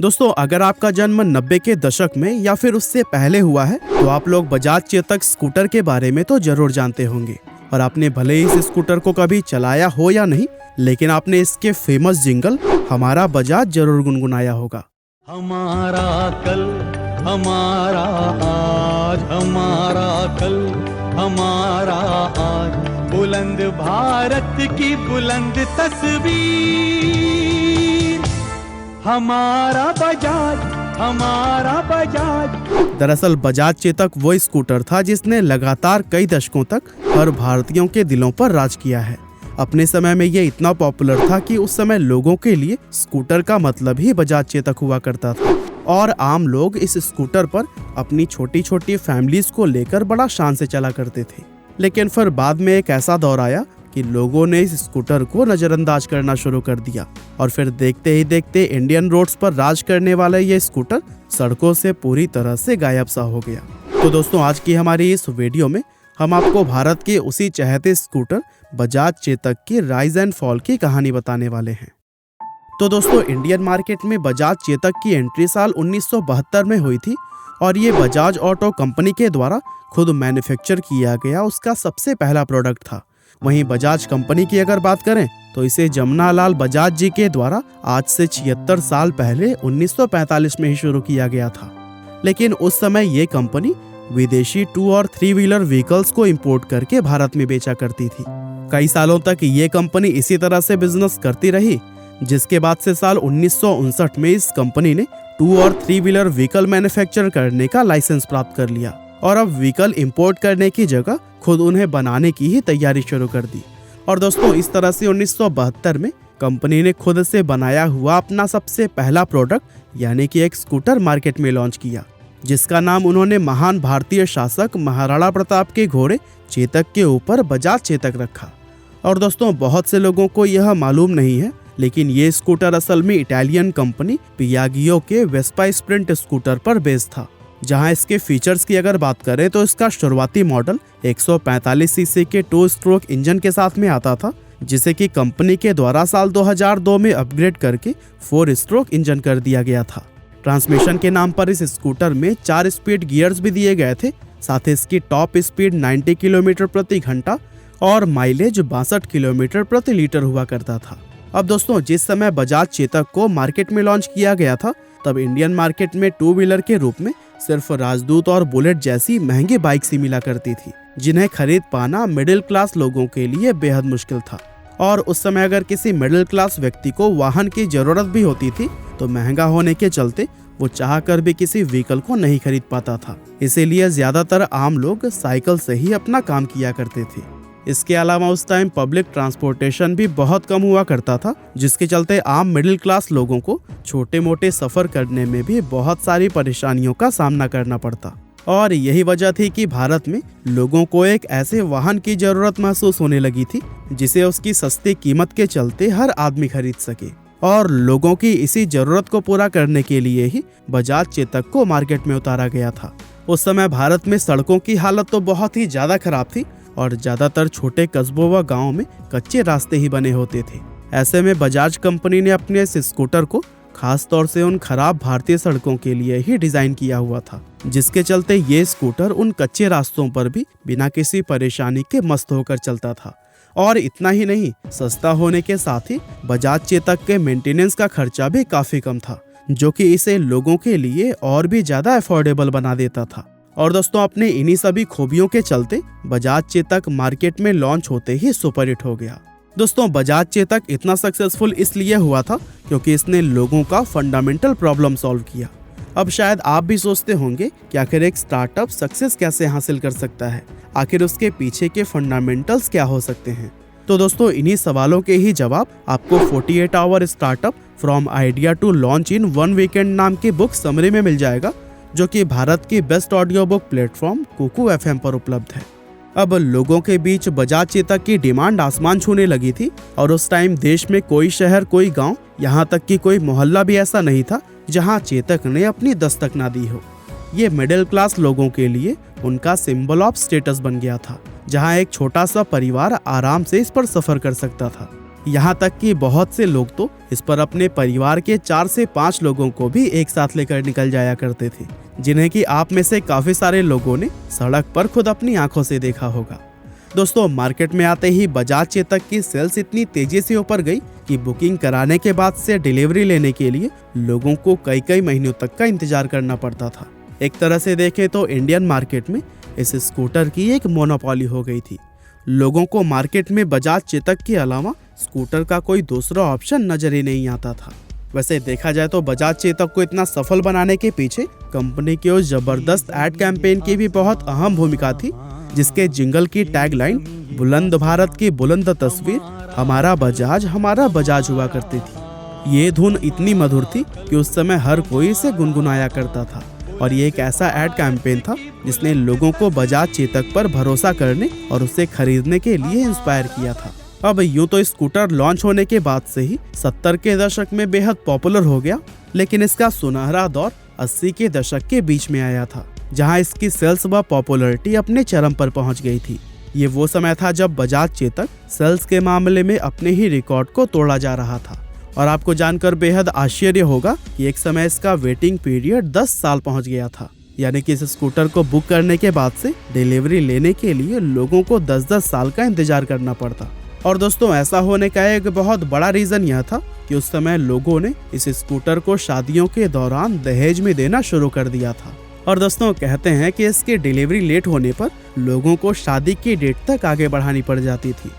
दोस्तों, अगर आपका जन्म 90 के दशक में या फिर उससे पहले हुआ है तो आप लोग बजाज चेतक स्कूटर के बारे में तो जरूर जानते होंगे। और आपने भले ही इस स्कूटर को कभी चलाया हो या नहीं, लेकिन आपने इसके फेमस जिंगल हमारा बजाज जरूर गुनगुनाया होगा। हमारा कल हमारा आज, हमारा कल हमारा आज, बुलंद भारत की बुलंद तस्वीर, हमारा बजाज हमारा बजाज। दरअसल बजाज चेतक वो स्कूटर था जिसने लगातार कई दशकों तक हर भारतीयों के दिलों पर राज किया है। अपने समय में ये इतना पॉपुलर था कि उस समय लोगों के लिए स्कूटर का मतलब ही बजाज चेतक हुआ करता था और आम लोग इस स्कूटर पर अपनी छोटी छोटी फैमिलीज को लेकर बड़ा शान से चला करते थे। लेकिन फिर बाद में एक ऐसा दौर आया कि लोगों ने इस स्कूटर को नजरअंदाज करना शुरू कर दिया और फिर देखते ही देखते इंडियन रोड्स पर राज करने वाला ये स्कूटर सड़कों से पूरी तरह से गायब सा हो गया। तो दोस्तों, आज की हमारी इस वीडियो में हम आपको भारत के उसी चहेते स्कूटर बजाज चेतक की राइज एंड फॉल की कहानी बताने वाले हैं। तो दोस्तों, इंडियन मार्केट में बजाज चेतक की एंट्री साल 1972 में हुई थी और ये बजाज ऑटो कंपनी के द्वारा खुद मैन्युफैक्चर किया गया उसका सबसे पहला प्रोडक्ट था। वहीं बजाज कंपनी की अगर बात करें तो इसे जमनालाल बजाज जी के द्वारा आज से 76 साल पहले 1945 में ही शुरू किया गया था। लेकिन उस समय ये कंपनी विदेशी 2 और 3 व्हीलर व्हीकल्स को इंपोर्ट करके भारत में बेचा करती थी। कई सालों तक ये कंपनी इसी तरह से बिजनेस करती रही, जिसके बाद से साल 1959 में इस कंपनी ने 2 और 3 व्हीलर व्हीकल मैन्युफैक्चर करने का लाइसेंस प्राप्त कर लिया और अब व्हीकल इंपोर्ट करने की जगह खुद उन्हें बनाने की ही तैयारी शुरू कर दी। और दोस्तों, इस तरह से 1972 में कंपनी ने खुद से बनाया हुआ अपना सबसे पहला प्रोडक्ट यानी कि एक स्कूटर मार्केट में लॉन्च किया, जिसका नाम उन्होंने महान भारतीय शासक महाराणा प्रताप के घोड़े चेतक के ऊपर बजाज चेतक रखा। और दोस्तों, बहुत से लोगों को यह मालूम नहीं है, लेकिन ये स्कूटर असल में इटालियन कंपनी पियागियो के वेस्पा स्प्रिंट स्कूटर पर बेस्ड था। जहां इसके फीचर्स की अगर बात करें तो इसका शुरुआती मॉडल 145 सीसी के 2 स्ट्रोक इंजन के साथ में आता था, जिसे कि कंपनी के द्वारा साल 2002 में अपग्रेड करके 4 स्ट्रोक इंजन कर दिया गया था। ट्रांसमिशन के नाम पर इस स्कूटर में 4 स्पीड गियर्स भी दिए गए थे। साथ ही इसकी टॉप स्पीड 90 किलोमीटर प्रति घंटा और माइलेज 62 किलोमीटर प्रति लीटर हुआ करता था। अब दोस्तों, जिस समय बजाज चेतक को मार्केट में लॉन्च किया गया था तब इंडियन मार्केट में 2 व्हीलर के रूप में सिर्फ राजदूत और बुलेट जैसी महंगी बाइक्स ही मिला करती थी, जिन्हें खरीद पाना मिडिल क्लास लोगों के लिए बेहद मुश्किल था। और उस समय अगर किसी मिडिल क्लास व्यक्ति को वाहन की जरूरत भी होती थी तो महंगा होने के चलते वो चाहकर भी किसी व्हीकल को नहीं खरीद पाता था। इसीलिए ज्यादातर आम लोग साइकिल से ही अपना काम किया करते थे। इसके अलावा उस टाइम पब्लिक ट्रांसपोर्टेशन भी बहुत कम हुआ करता था, जिसके चलते आम मिडिल क्लास लोगों को छोटे मोटे सफर करने में भी बहुत सारी परेशानियों का सामना करना पड़ता। और यही वजह थी कि भारत में लोगों को एक ऐसे वाहन की जरूरत महसूस होने लगी थी जिसे उसकी सस्ती कीमत के चलते हर आदमी खरीद सके। और लोगों की इसी जरूरत को पूरा करने के लिए ही बजाज चेतक को मार्केट में उतारा गया था। उस समय भारत में सड़कों की हालत तो बहुत ही ज्यादा खराब थी और ज्यादातर छोटे कस्बों व गाँव में कच्चे रास्ते ही बने होते थे। ऐसे में बजाज कंपनी ने अपने इस स्कूटर को खास तौर से उन खराब भारतीय सड़कों के लिए ही डिजाइन किया हुआ था, जिसके चलते ये स्कूटर उन कच्चे रास्तों पर भी बिना किसी परेशानी के मस्त होकर चलता था। और इतना ही नहीं, सस्ता होने के साथ ही बजाज चेतक के मेंटेनेंस का खर्चा भी काफी कम था, जो कि इसे लोगों के लिए और भी ज्यादा अफोर्डेबल बना देता था। और दोस्तों, अपने इन्हीं सभी खूबियों के चलते बजाज चेतक मार्केट में लॉन्च होते ही सुपर हिट हो गया। दोस्तों, बजाज चेतक इतना सक्सेसफुल इसलिए हुआ था क्योंकि इसने लोगों का फंडामेंटल प्रॉब्लम सॉल्व किया। अब शायद आप भी सोचते होंगे कि आखिर एक स्टार्टअप सक्सेस कैसे हासिल कर सकता है, आखिर उसके पीछे के फंडामेंटल्स क्या हो सकते हैं। तो दोस्तों, इन्हीं सवालों के ही जवाब आपको 48 hour startup from idea to launch in 1 weekend नाम की बुक समरी में मिल जाएगा, जो कि भारत की best audio book platform Kuku FM पर उपलब्ध है। अब लोगों के बीच बजाज चेतक की डिमांड आसमान छूने लगी थी और उस टाइम देश में कोई शहर, कोई गांव, यहाँ तक कि कोई मोहल्ला भी ऐसा नहीं था जहां चेतक ने अपनी दस्तक ना दी हो। ये मिडिल क्लास लोगों के लिए उनका सिंबल ऑफ स्टेटस बन गया था, जहां एक छोटा सा परिवार आराम से इस पर सफर कर सकता था। यहाँ तक कि बहुत से लोग तो इस पर अपने परिवार के 4 से 5 लोगों को भी एक साथ लेकर निकल जाया करते थे, जिन्हें कि आप में से काफी सारे लोगों ने सड़क पर खुद अपनी आंखों से देखा होगा। दोस्तों, मार्केट में आते ही बजाज चेतक की सेल्स इतनी तेजी से ऊपर गई कि बुकिंग कराने के बाद से डिलीवरी लेने के लिए लोगों को कई कई महीनों तक का इंतजार करना पड़ता था। एक तरह से देखें तो इंडियन मार्केट में इस स्कूटर की एक मोनोपोली हो गई थी। लोगों को मार्केट में बजाज चेतक के अलावा स्कूटर का कोई दूसरा ऑप्शन नजर ही नहीं आता था। वैसे देखा जाए तो बजाज चेतक को इतना सफल बनाने के पीछे कंपनी के उस जबरदस्त एड कैंपेन की भी बहुत अहम भूमिका थी, जिसके जिंगल की टैगलाइन बुलंद भारत की बुलंद तस्वीर हमारा बजाज हुआ करती थी। ये धुन इतनी मधुर थी कि उस समय हर कोई इसे गुनगुनाया करता था, और ये एक ऐसा एड कैंपेन था जिसने लोगों को बजाज चेतक पर भरोसा करने और उसे खरीदने के लिए इंस्पायर किया था। अब यूं तो स्कूटर लॉन्च होने के बाद से ही 70 के दशक में बेहद पॉपुलर हो गया, लेकिन इसका सुनहरा दौर 80 के दशक के बीच में आया था, जहां इसकी सेल्स व पॉपुलैरिटी अपने चरम पर पहुंच गई थी। ये वो समय था जब बजाज चेतक सेल्स के मामले में अपने ही रिकॉर्ड को तोड़ा जा रहा था। और आपको जानकर बेहद आश्चर्य होगा कि एक समय इसका वेटिंग पीरियड 10 साल पहुंच गया था, यानी कि इस स्कूटर को बुक करने के बाद से डिलीवरी लेने के लिए लोगों को 10-10 साल का इंतजार करना पड़ता। और दोस्तों, ऐसा होने का एक बहुत बड़ा रीजन यह था कि उस समय लोगों ने इस स्कूटर को शादियों के दौरान दहेज में देना शुरू कर दिया था। और दोस्तों, कहते हैं कि इसकी डिलीवरी लेट होने पर लोगों को शादी की डेट तक आगे बढ़ानी पड़ जाती थी।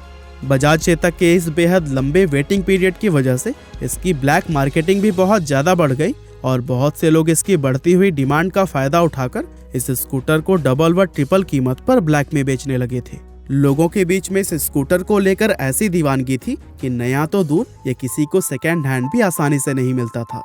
बजाज चेतक के इस बेहद लंबे वेटिंग पीरियड की वजह से इसकी ब्लैक मार्केटिंग भी बहुत ज्यादा बढ़ गई, और बहुत से लोग इसकी बढ़ती हुई डिमांड का फायदा उठाकर इस स्कूटर को डबल व ट्रिपल कीमत पर ब्लैक में बेचने लगे थे। लोगों के बीच में इस स्कूटर को लेकर ऐसी दीवानगी थी कि नया तो दूर, ये किसी को सेकेंड हैंड भी आसानी से नहीं मिलता था।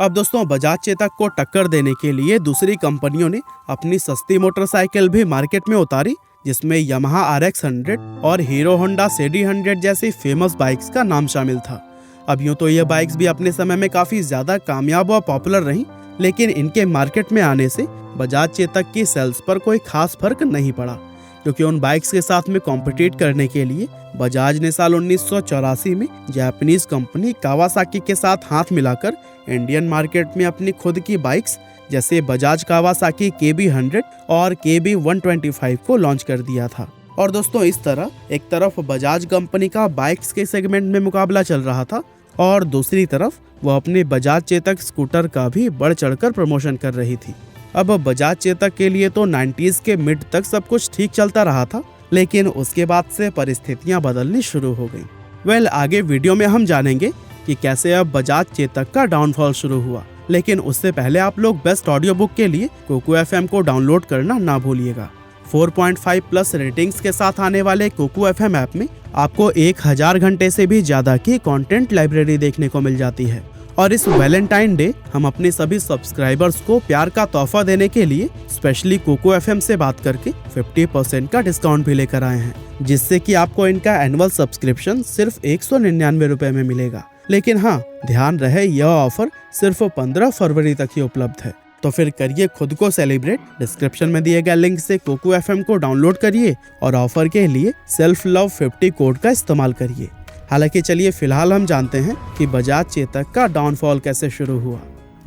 अब दोस्तों, बजाज चेतक को टक्कर देने के लिए दूसरी कंपनियों ने अपनी सस्ती मोटरसाइकिल भी मार्केट में उतारी, जिसमें यामाहा RX 100 और हीरो होंडा CD 100 जैसी फेमस बाइक्स का नाम शामिल था। अब यूं तो ये बाइक्स भी अपने समय में काफी ज्यादा कामयाब और पॉपुलर रहीं, लेकिन इनके मार्केट में आने से बजाज चेतक की सेल्स पर कोई खास फर्क नहीं पड़ा, क्योंकि उन बाइक्स के साथ में कॉम्पिटिट करने के लिए बजाज ने साल 1984 में जापानीज कंपनी कावासाकी के साथ हाथ मिलाकर इंडियन मार्केट में अपनी खुद की बाइक्स जैसे बजाज कावासाकी KB 100 और KB 125 को लॉन्च कर दिया था। और दोस्तों, इस तरह एक तरफ बजाज कंपनी का बाइक्स के सेगमेंट में मुकाबला चल रहा था, और दूसरी तरफ वो अपने बजाज चेतक स्कूटर का भी बढ़ चढ़कर प्रमोशन कर रही थी। अब बजाज चेतक के लिए तो 90s के मिड तक सब कुछ ठीक चलता रहा था, लेकिन उसके बाद से परिस्थितियां बदलनी शुरू हो गई। आगे वीडियो में हम जानेंगे कि कैसे अब बजाज चेतक का डाउनफॉल शुरू हुआ, लेकिन उससे पहले आप लोग बेस्ट ऑडियो बुक के लिए कोको FM को डाउनलोड करना ना भूलिएगा। 4.5+ रेटिंग्स के साथ आने वाले कोको FM ऐप में आपको 1000 घंटे से भी ज्यादा की कंटेंट लाइब्रेरी देखने को मिल जाती है। और इस वैलेंटाइन डे हम अपने सभी सब्सक्राइबर्स को प्यार का तोहफा देने के लिए स्पेशली कोको FM से बात करके 50% का डिस्काउंट भी लेकर आए हैं, जिससे कि आपको इनका एनुअल सब्सक्रिप्शन सिर्फ 199 रुपए में मिलेगा। लेकिन हाँ, ध्यान रहे, यह ऑफर सिर्फ 15 फरवरी तक ही उपलब्ध है। तो फिर करिए खुद को सेलिब्रेट। डिस्क्रिप्शन में दिए गए लिंक से कोको FM को डाउनलोड करिए और ऑफर के लिए सेल्फ लव 50 कोड का इस्तेमाल करिए। हालांकि चलिए फिलहाल हम जानते हैं कि बजाज चेतक का डाउनफॉल कैसे शुरू हुआ।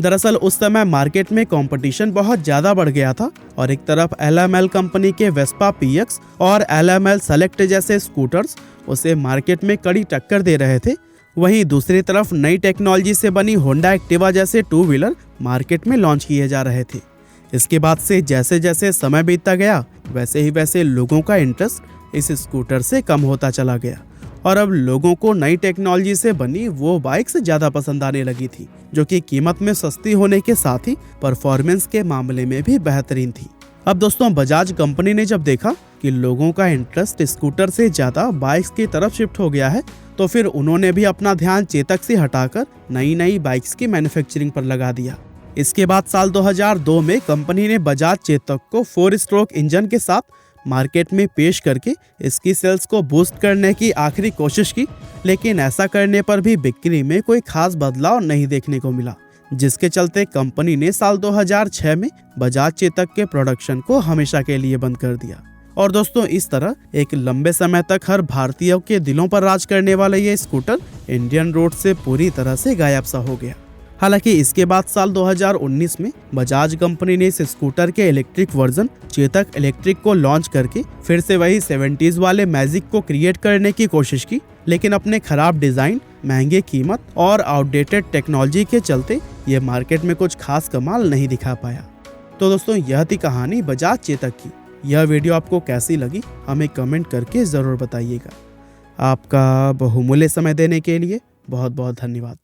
दरअसल उस समय मार्केट में कंपटीशन बहुत ज्यादा बढ़ गया था, और एक तरफ LML कंपनी के वेस्पा PX और LML सेलेक्ट जैसे स्कूटर्स उसे मार्केट में कड़ी टक्कर दे रहे थे, वहीं दूसरी तरफ नई टेक्नोलॉजी से बनी होंडा एक्टिवा जैसे 2 व्हीलर मार्केट में लॉन्च किए जा रहे थे। इसके बाद से जैसे जैसे समय बीतता गया, वैसे ही वैसे लोगों का इंटरेस्ट इस स्कूटर से कम होता चला गया, और अब लोगों को नई टेक्नोलॉजी से बनी वो बाइक्स ज्यादा पसंद आने लगी थी, जो कि कीमत में सस्ती होने के साथ ही परफॉर्मेंस के मामले में भी बेहतरीन थी। अब दोस्तों, बजाज कंपनी ने जब देखा कि लोगों का इंटरेस्ट स्कूटर से ज्यादा बाइक्स की तरफ शिफ्ट हो गया है, तो फिर उन्होंने भी अपना ध्यान चेतक से हटाकर नई बाइक्स की मैन्युफैक्चरिंग पर लगा दिया। इसके बाद साल 2002 में कंपनी ने बजाज चेतक को 4 स्ट्रोक इंजन के साथ मार्केट में पेश करके इसकी सेल्स को बूस्ट करने की आखिरी कोशिश की, लेकिन ऐसा करने पर भी बिक्री में कोई खास बदलाव नहीं देखने को मिला, जिसके चलते कंपनी ने साल 2006 में बजाज चेतक के प्रोडक्शन को हमेशा के लिए बंद कर दिया। और दोस्तों इस तरह एक लंबे समय तक हर भारतीयों के दिलों पर राज करने वाला ये स्कूटर इंडियन रोड से पूरी तरह से गायब सा हो गया। हालांकि इसके बाद साल 2019 में बजाज कंपनी ने इस स्कूटर के इलेक्ट्रिक वर्जन चेतक इलेक्ट्रिक को लॉन्च करके फिर से वही 70s वाले मैजिक को क्रिएट करने की कोशिश की, लेकिन अपने खराब डिजाइन, महंगे कीमत और आउटडेटेड टेक्नोलॉजी के चलते ये मार्केट में कुछ खास कमाल नहीं दिखा पाया। तो दोस्तों यह थी कहानी बजाज चेतक की। यह वीडियो आपको कैसी लगी हमें कमेंट करके ज़रूर बताइएगा। आपका बहुमूल्य समय देने के लिए बहुत बहुत धन्यवाद।